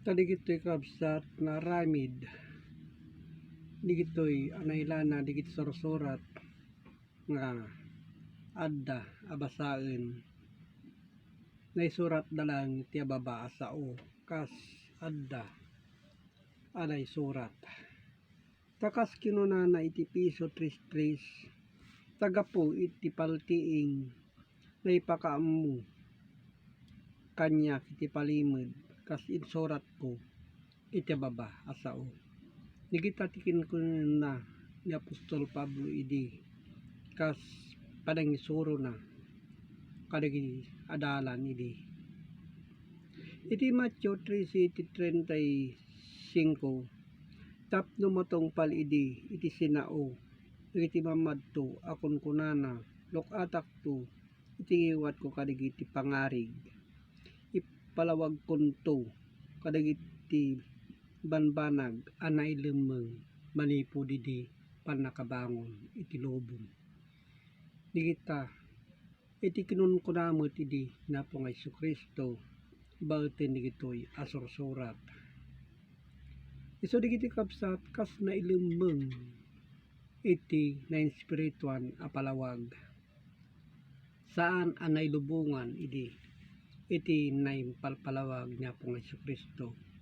Tadigitoy kabsat na ramid, digitoy anailana digit sorsurat nga adda abasaen naisurat dalang ti baba sao kas adda anay surat takas kinunana iti piso 33 tagapo iti paltiing naipakaammo kanya iti palimod kas insurat ko iti baba asao nigitatikin ko na ni Apostol Pablo idi kas padang isuro na kadagi adalan idi iti Matthew 3:35 tapno matong pal idi iti sinao iti mamadto akon kunana lokatak to iti iwat ko kadagi iti pangarig ipalawag konto kadagi iti banbanag anay lemeng manipo didi panakabangon iti lobong digita iti kinunkunamot idi napo nga Jesucristo bauten digitoy asursurat iso digiti kapsat kas na ilemeng iti na espirituan apalawag saan anay lubungan idi iti naipalpalawag niya po nga Jesucristo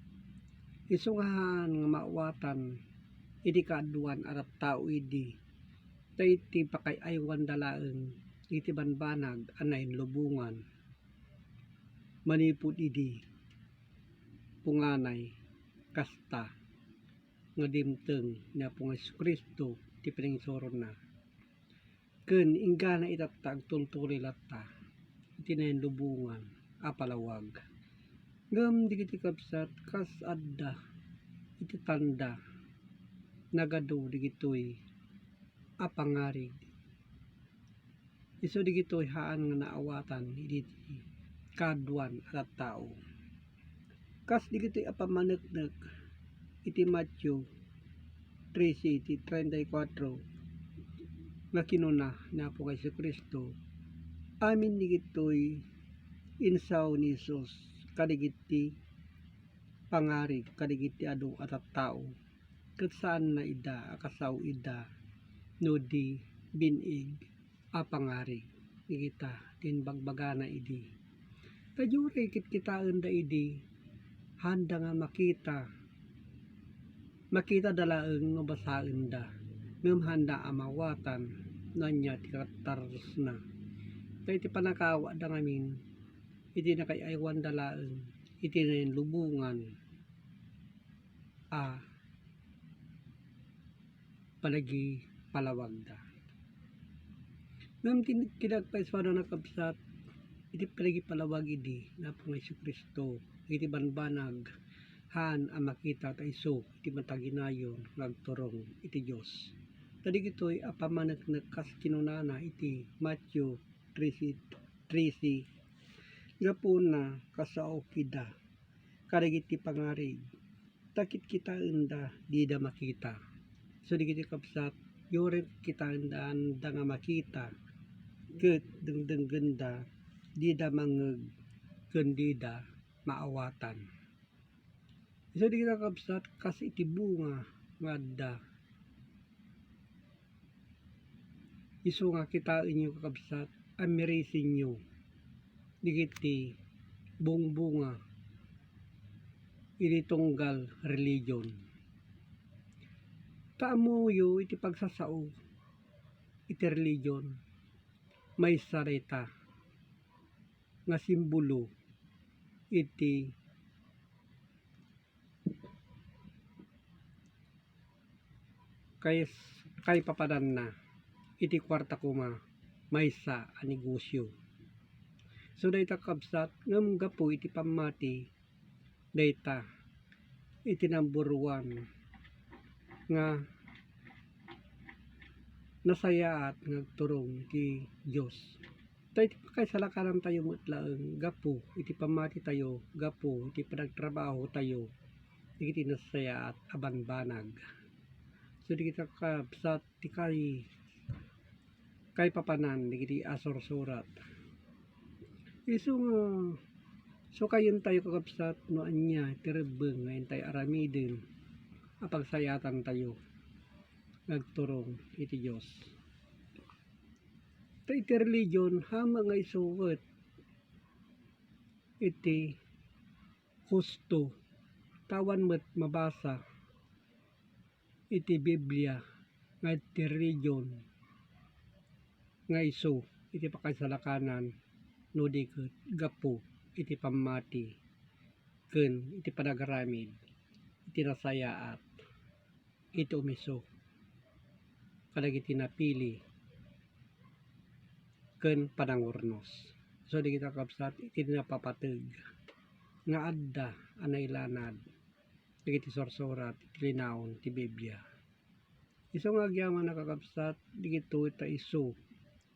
isungahan nga mawatan iti kaaduan at tao idi tayo iti pakayaywan dalaeng iti banbanag anay lubungan manipod idi punganay kasta nga dimteng niya po nga Jesucristo iti pinangisuron na ken inggana itatag tultuli latta iti nain lubungan apalawag ngem digiti kapsat kas adda iti tanda nagado digitoy apangarig iso digitoy haan nga naawatan iti kaduan at tao kas digitoy apamaneknek iti Matthew 13:34 nga kinuna na po kay Jesucristo amin digitoy insaw ni Jesus kadigiti pangarig kadigiti adu at tao ket saan na ida akasaw ida no di binig apangarig igita tin bagbagana idi kajuri kit kitaen da idi handa nga makita dalaeng nga basaen da ngem handa amawatan nanya ti kataros na kay iti panakawa da ngamin iti nakayaywan dalaeng iti nain lubungan palagi palawag da ngem kinagpaiswado na kabsat iti palagi palawag idi na po nga Jesucristo iti banbanag haan ang makita taiso iti mataginayon nagturong iti Dios tadigitoy apamaneknek kas kinunana iti Matthew 13 gapuna kasao kida kadagiti pangarig takit kita enda di da makita so digiti kapsat yoret kita endaan da nga makita ket dengdeng genda di da mangeg ken di da maawatan so digiti kapsat kas iti bunga nga adda iso nga kita inyo kakabsat amirisin nyo digiti bunga iti tunggal religion taamuyo iti pagsasao iti religion may sarita nga simbolo iti kay papadan na iti kwarta kuma maysa a negosyo so dayta kabsat ngem gapo iti pamati dayta iti number 1 nga nasayaat ngagturong iti Dios tayo iti pakaisalakaran tayo mutlaeng gapo iti pamati tayo gapo iti panagtrabaho tayo iti nasayaat abanbanag so di kita kabsat ti kay papanan digiti asursurat iso nga So kayon tayo kakabsat no anya tirebeng ngayon tayo aramidin apagsayatan tayo nagturong iti Diyos. Ta iti religion hama nga isuwet iti husto tawan met mabasa iti Biblia nga iti religion nga isu iti pakasalakanan no di ket gapu iti pamati ken iti panagaramid iti nasayaat iti umiso kadagiti napili ken panangurnos. So di kita kapsat iti napapateg nga adda anailanad iti sorsorat iti linawon ti Biblia. Isu nga agyaman nakakapsat digito ita isu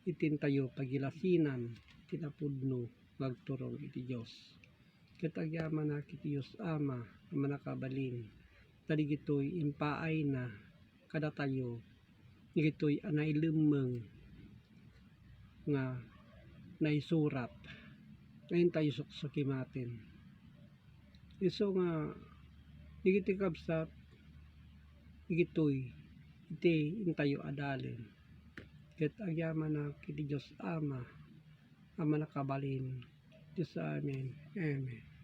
itin tayo pagilasinan tinapudno magturong iti Dios. Ket agyaman na iti Dios Ama nga manakabalin tadigitoy impaay na kada tayo digitoy anay lemmeng nga naisurat ngayon tayo suksukimatin. Isu nga digiti kapsat digitoy iti intayo adalin ket agyaman na iti Dios Ama ang manakabalin Diyos sa amin. Amen.